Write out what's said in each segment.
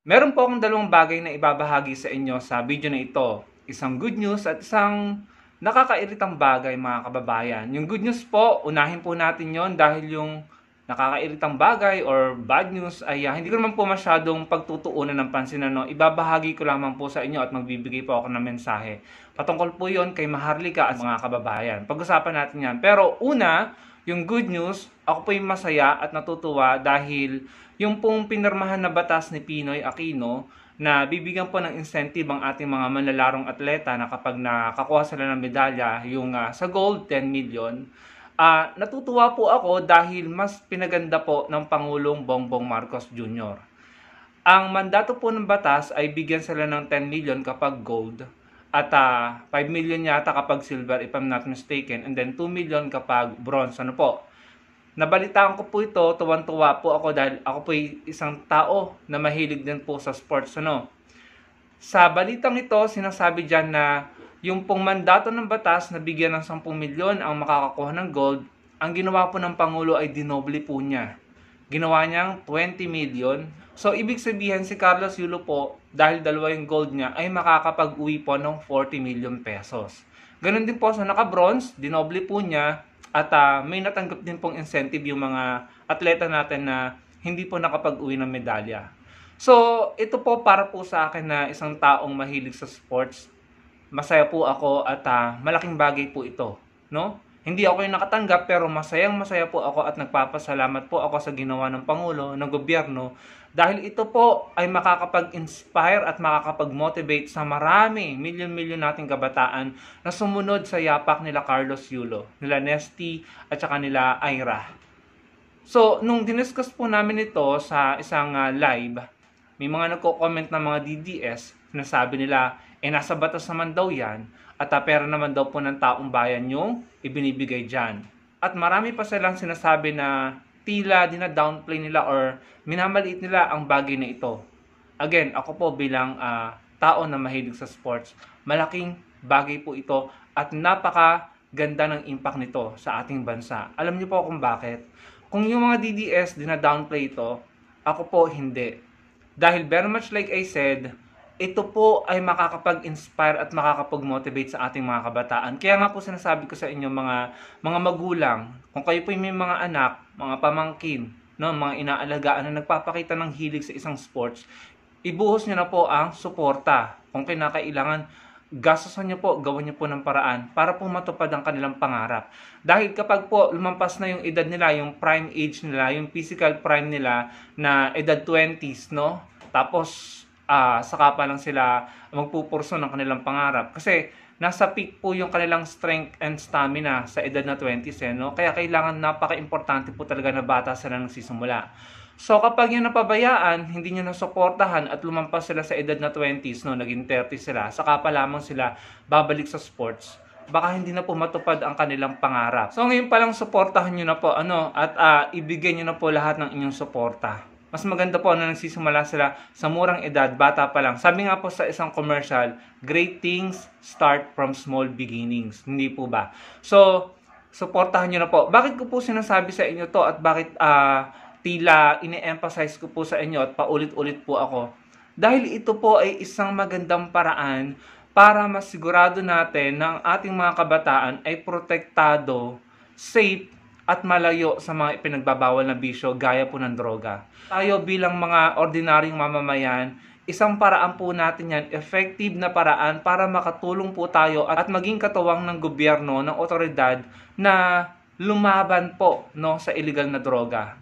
Meron po akong dalawang bagay na ibabahagi sa inyo sa video na ito. Isang good news at isang nakakairitang bagay mga kababayan. Yung good news po, unahin po natin yon dahil yung nakakairitang bagay or bad news ay hindi ko naman po masyadong pagtutuunan ng pansin. Ibabahagi ko lamang po sa inyo at magbibigay po ako ng mensahe. Patungkol po yon kay Maharlika at mga kababayan. Pag-usapan natin yan. Pero una, yung good news, ako po yung masaya at natutuwa dahil yung pong pinirmahan na batas ni Pinoy Aquino na bibigyan po ng incentive ang ating mga manlalarong atleta na kapag nakakuha sila ng medalya, yung sa gold, 10 million. Natutuwa po ako dahil mas pinaganda po ng Pangulong Bongbong Marcos Jr. Ang mandato po ng batas ay bigyan sila ng 10 million kapag gold at 5 million yata kapag silver if I'm not mistaken, and then 2 million kapag bronze. Ano po? Nabalitaan ko po ito, tuwan-tuwa po ako dahil ako po isang tao na mahilig din po sa sports. Sa balitang ito, sinasabi dyan na yung pong mandato ng batas na bigyan ng 10 milyon ang makakakuha ng gold, ang ginawa po ng Pangulo ay dinoble po niya. Ginawa niyang 20 million. So, ibig sabihin si Carlos Yulo po, dahil dalawa yung gold niya, ay makakapag-uwi po ng 40 million pesos. Ganon din po sa naka-bronze, dinoble po niya. At may natanggap din pong incentive yung mga atleta natin na hindi po nakapag-uwi ng medalya. So, ito po para po sa akin na isang taong mahilig sa sports. Masaya po ako at malaking bagay po ito, no? Hindi ako yung nakatanggap pero masayang-masaya po ako at nagpapasalamat po ako sa ginawa ng Pangulo, ng gobyerno dahil ito po ay makakapag-inspire at makakapag-motivate sa marami, milyon-milyon nating kabataan na sumunod sa yapak nila Carlos Yulo, nila Nesty at saka nila Ira. So, nung diniscuss po namin ito sa isang live, may mga nagko-comment ng mga DDS, sinasabi nila, nasa batas naman daw yan, at pera naman daw po ng taong bayan yung ibinibigay dyan. At marami pa silang sinasabi na tila dina-downplay nila or minamaliit nila ang bagay na ito. Again, ako po bilang tao na mahilig sa sports, malaking bagay po ito at napaka-ganda ng impact nito sa ating bansa. Alam niyo po kung bakit? Kung yung mga DDS dina-downplay ito, ako po hindi. Dahil very much like I said, ito po ay makakapag-inspire at makakapag-motivate sa ating mga kabataan. Kaya nga po sinasabi ko sa inyo mga magulang, kung kayo po may mga anak, mga pamangkin, no, mga inaalagaan na nagpapakita ng hilig sa isang sports, ibuhos niyo na po ang suporta. Kung kinakailangan, gastusan niyo po, gawin niyo po ng paraan para po matupad ang kanilang pangarap. Dahil kapag po lumampas na yung edad nila, yung prime age nila, yung physical prime nila na edad 20s, no? Tapos saka pa lang sila magpupurso ng kanilang pangarap. Kasi nasa peak po yung kanilang strength and stamina sa edad na 20s. No? Kaya kailangan napaka-importante po talaga na bata sila nagsisimula. So kapag yun napabayaan, hindi nyo nasuportahan at lumampas sila sa edad na 20s, no, naging 30s sila, saka pa lamang sila babalik sa sports, baka hindi na po matupad ang kanilang pangarap. So ngayon pa lang suportahan nyo na po at ibigay nyo na po lahat ng inyong suporta. Mas maganda po na nagsisimula sila sa murang edad, bata pa lang. Sabi nga po sa isang commercial, great things start from small beginnings. Hindi po ba? So, suportahan nyo na po. Bakit ko po sinasabi sa inyo to at bakit tila ine-emphasize ko po sa inyo at paulit-ulit po ako? Dahil ito po ay isang magandang paraan para masigurado natin na ang ating mga kabataan ay protektado, safe, at malayo sa mga ipinagbabawal na bisyo gaya po ng droga. Tayo bilang mga ordinaryong mamamayan, isang paraan po natin yan, effective na paraan para makatulong po tayo at maging katuwang ng gobyerno, ng otoridad na lumaban po sa illegal na droga.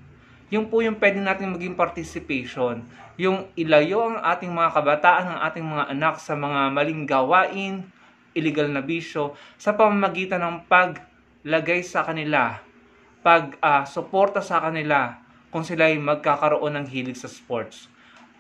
Yung po yung pwede natin maging participation, yung ilayo ang ating mga kabataan, ang ating mga anak sa mga maling gawain, illegal na bisyo, sa pamamagitan ng paglagay sa kanila, pag-suporta sa kanila kung sila ay magkakaroon ng hilig sa sports.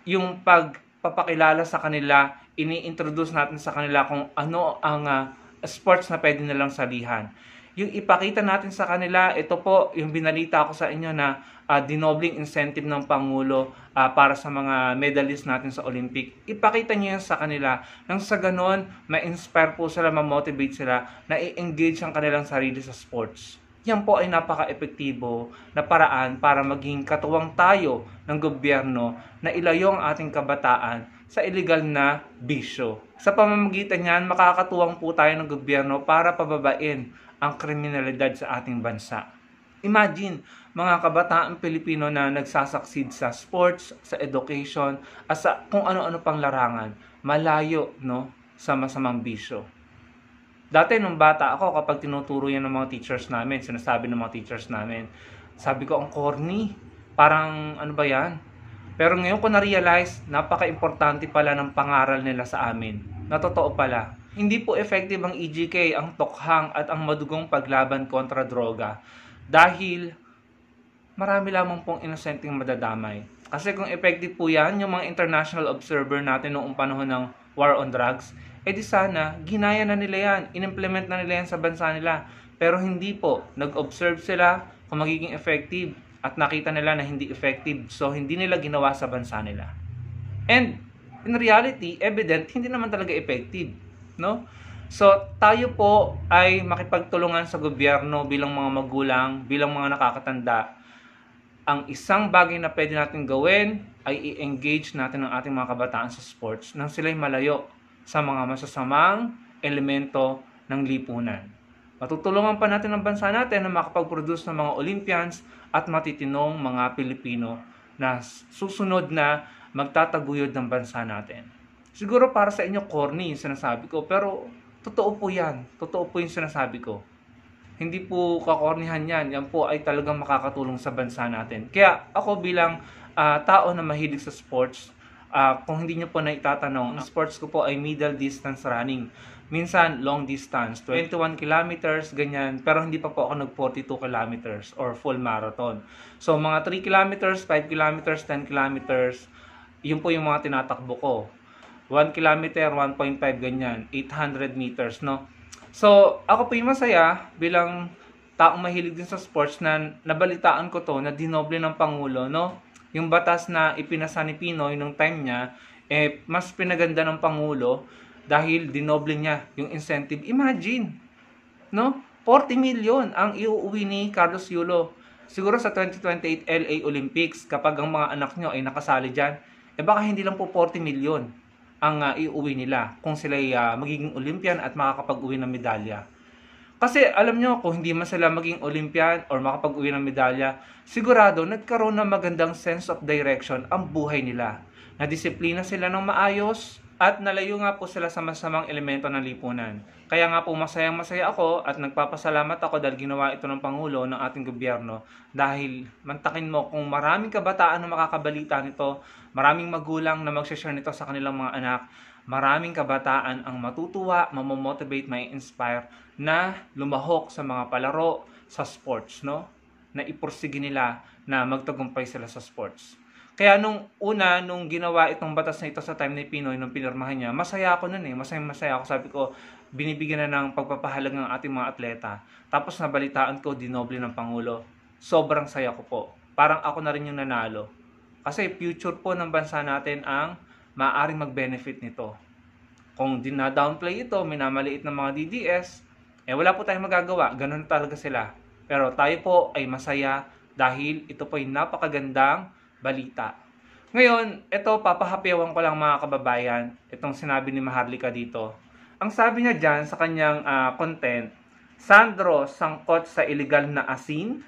Yung pagpapakilala sa kanila, ini-introduce natin sa kanila kung ano ang sports na pwede nilang salihan. Yung ipakita natin sa kanila, ito po yung binalita ko sa inyo na dinobling incentive ng Pangulo para sa mga medalist natin sa Olympic. Ipakita nyo yan sa kanila nang sa ganon, ma-inspire po sila, ma-motivate sila na i-engage ang kanilang sarili sa sports. yan po ay napaka-epektibo na paraan para maging katuwang tayo ng gobyerno na ilayo ang ating kabataan sa illegal na bisyo. Sa pamamagitan niyan, makakatuwang po tayo ng gobyerno para pababain ang kriminalidad sa ating bansa. Imagine, mga kabataang Pilipino na nagsasucceed sa sports, sa education, at sa kung ano-ano pang larangan, malayo sa masamang bisyo. Dati nung bata ako, kapag tinuturo yan ng mga teachers namin, sinasabi ng mga teachers namin, sabi ko, ang corny, parang ano ba yan? Pero ngayon ko na-realize, napaka-importante pala ng pangaral nila sa amin. Na totoo pala. Hindi po effective ang EJK, ang tokhang at ang madugong paglaban kontra droga. Dahil marami lamang pong inosenteng madadamay. Kasi kung effective po yan, yung mga international observer natin noong panahon ng war on drugs, di sana, ginaya na nila yan, inimplement na nila yan sa bansa nila. Pero hindi po, nag-observe sila kung magiging effective at nakita nila na hindi effective, so hindi nila ginawa sa bansa nila. And in reality, evident, hindi naman talaga effective, no? So, tayo po ay makipagtulungan sa gobyerno bilang mga magulang, bilang mga nakakatanda. Ang isang bagay na pwede natin gawin ay i-engage natin ang ating mga kabataan sa sports nang sila'y malayo sa mga masasamang elemento ng lipunan. Matutulungan pa natin ang bansa natin na makapag-produce ng mga Olympians at matitinong mga Pilipino na susunod na magtataguyod ng bansa natin. Siguro para sa inyo corny yung sinasabi ko, pero totoo po yan. Totoo po yung sinasabi ko. Hindi po kakornihan yan. Yan po ay talagang makakatulong sa bansa natin. Kaya ako bilang tao na mahilig sa sports, kung hindi nyo po na itatanong, ang sports ko po ay middle distance running. Minsan, long distance, 21 kilometers, ganyan. Pero hindi pa po ako nag-42 kilometers or full marathon. So, mga 3 kilometers, 5 kilometers, 10 kilometers, yun po yung mga tinatakbo ko. 1 kilometer, 1.5, ganyan. 800 meters, no? So, ako po yung masaya bilang taong mahilig din sa sports na nabalitaan ko to na dinoble ng Pangulo, no? Yung batas na ipinasa ni Pinoy nung time niya, mas pinaganda ng Pangulo dahil dinoble niya yung incentive. Imagine, no? 40 million ang iuuwi ni Carlos Yulo. Siguro sa 2028 LA Olympics, kapag ang mga anak nyo ay nakasali dyan, baka hindi lang po 40 million ang iuwi nila kung sila magiging Olympian at makakapag-uwi ng medalya. Kasi alam nyo, kung hindi man sila maging Olympian or makapag-uwi ng medalya, sigurado nagkaroon ng magandang sense of direction ang buhay nila. Nadisiplina sila ng maayos at nalayo nga po sila sa masamang elemento ng lipunan. Kaya nga po masayang-masaya ako at nagpapasalamat ako dahil ginawa ito ng Pangulo ng ating gobyerno. Dahil mantakin mo kung maraming kabataan na makakabalita nito, maraming magulang na mag-share nito sa kanilang mga anak, maraming kabataan ang matutuwa, mamomotivate, may inspire na lumahok sa mga palaro, sa sports, no? Na ipursige nila na magtagumpay sila sa sports. Kaya nung ginawa itong batas na ito sa time ni Pinoy, nung pinirmahan niya, masaya ako nun masaya ako. Sabi ko, binibigyan na ng pagpapahalag ng ating mga atleta. Tapos nabalitaan ko, dinoble ng Pangulo. Sobrang saya ko po. Parang ako na rin yung nanalo. Kasi future po ng bansa natin ang maaaring mag-benefit nito. Kung dina-downplay ito, minamaliit ng mga DDS, wala po tayong magagawa. Ganun talaga sila. Pero tayo po ay masaya dahil ito po ay napakagandang balita. Ngayon, ito papahapyawan ko lang mga kababayan, itong sinabi ni Maharlika dito. Ang sabi niya dyan sa kanyang content, Sandro sangkot sa illegal na asin.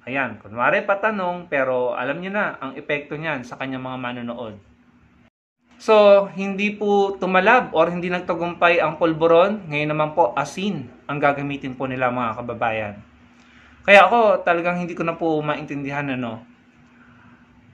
Ayan, kunwari patanong, pero alam niyo na ang epekto niyan sa kanyang mga manonood. So, hindi po tumalab or hindi nagtagumpay ang pulburon. Ngayon naman po, asin ang gagamitin po nila mga kababayan. Kaya ako talagang hindi ko na po maintindihan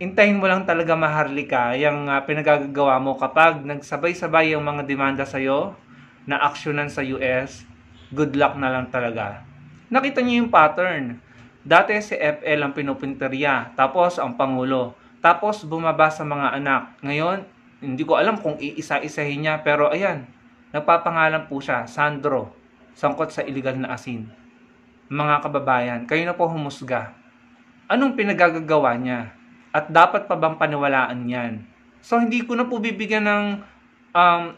Intayin mo lang talaga Maharlika yung pinagagawa mo kapag nagsabay-sabay yung mga demanda sa'yo na aksyonan sa US. Good luck na lang talaga. Nakita niyo yung pattern. Dati si FL ang pinupunteriya, tapos ang Pangulo. Tapos bumaba sa mga anak. Ngayon, hindi ko alam kung iisa-isahin niya, pero ayan, nagpapangalan po siya, Sandro, sangkot sa illegal na asin. Mga kababayan, kayo na po humusga. Anong pinagagagawa niya? At dapat pa bang paniwalaan yan? So, hindi ko na po bibigyan ng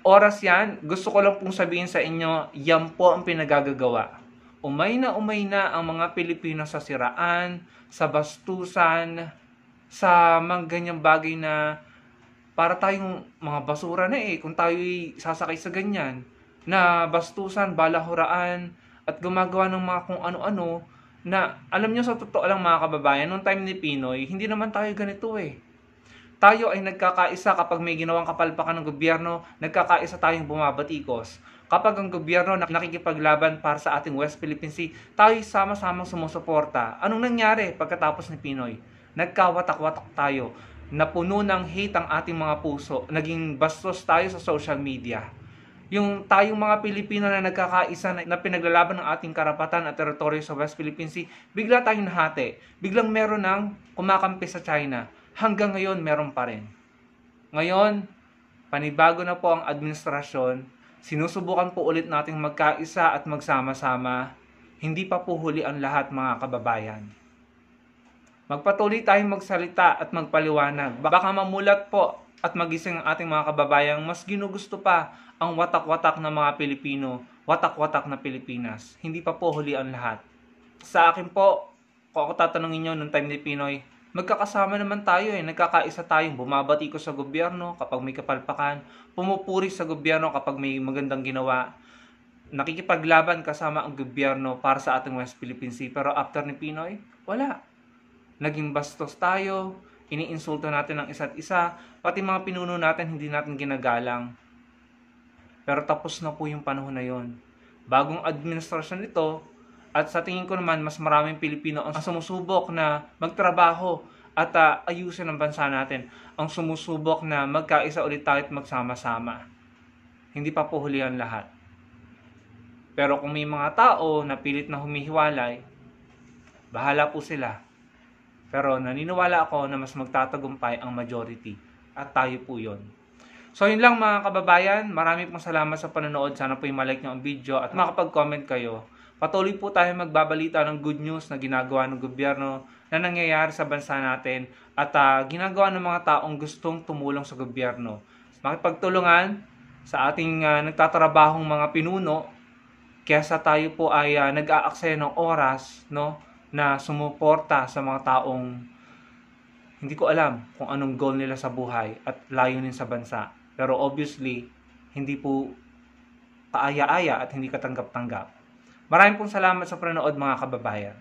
oras yan. Gusto ko lang pong sabihin sa inyo, yan po ang pinagagagawa. umay na ang mga Pilipino sa siraan, sa bastusan, sa mga ganyang bagay na para tayong mga basura na kung tayo'y sasakay sa ganyan, na bastusan, balahuraan, at gumagawa ng mga kung ano-ano, na alam nyo sa totoo lang mga kababayan, nung time ni Pinoy, hindi naman tayo ganito Tayo ay nagkakaisa kapag may ginawang kapalpakan ng gobyerno, nagkakaisa tayong bumabatikos. Kapag ang gobyerno nakikipaglaban para sa ating West Philippine Sea, tayo sama-samang sumusuporta. Anong nangyari pagkatapos ni Pinoy? Nagkawatak-watak tayo. Napuno ng hate ang ating mga puso. Naging bastos tayo sa social media. Yung tayong mga Pilipino na nagkakaisa na pinaglalaban ng ating karapatan at teritoryo sa West Philippine Sea, bigla tayong nahati. Biglang meron ng kumakampi sa China. Hanggang ngayon, meron pa rin. Ngayon, panibago na po ang administrasyon. Sinusubukan po ulit nating magkaisa at magsama-sama. Hindi pa po huli ang lahat, mga kababayan. Magpatuloy tayong magsalita at magpaliwanag. Baka mamulat po at magising ang ating mga kababayang mas ginugusto pa ang watak-watak na mga Pilipino, watak-watak na Pilipinas. Hindi pa po huli ang lahat. Sa akin po, kung ako tatanungin nyo nung time ni Pinoy, magkakasama naman tayo nagkakaisa tayong bumabati ko sa gobyerno kapag may kapalpakan, pumupuri sa gobyerno kapag may magandang ginawa, nakikipaglaban kasama ang gobyerno para sa ating West Philippine Sea. Pero after ni Pinoy, wala. Naging bastos tayo, iniinsulto natin ang isa't isa, pati mga pinuno natin hindi natin ginagalang. Pero tapos na po yung panahon na yon. Bagong administrasyon ito, at sa tingin ko naman, mas maraming Pilipino ang sumusubok na magtrabaho at ayusin ang bansa natin. Ang sumusubok na magkaisa ulit tayo at magsama-sama. Hindi pa po huli ang lahat. Pero kung may mga tao na pilit na humihiwalay, bahala po sila. Pero naniniwala ako na mas magtatagumpay ang majority. At tayo po yon. So yun lang mga kababayan. Maraming pong salamat sa panonood. Sana po i-like nyo ang video at makapag-comment kayo. Patuloy po tayo magbabalita ng good news na ginagawa ng gobyerno na nangyayari sa bansa natin at ginagawa ng mga taong gustong tumulong sa gobyerno. Makipagtulungan sa ating nagtatrabahong mga pinuno kaysa tayo po ay nag-aaksaya ng oras na sumuporta sa mga taong hindi ko alam kung anong goal nila sa buhay at layunin sa bansa. Pero obviously, hindi po kaaya-aya at hindi katanggap-tanggap. Maraming pong salamat sa panonood mga kababayan.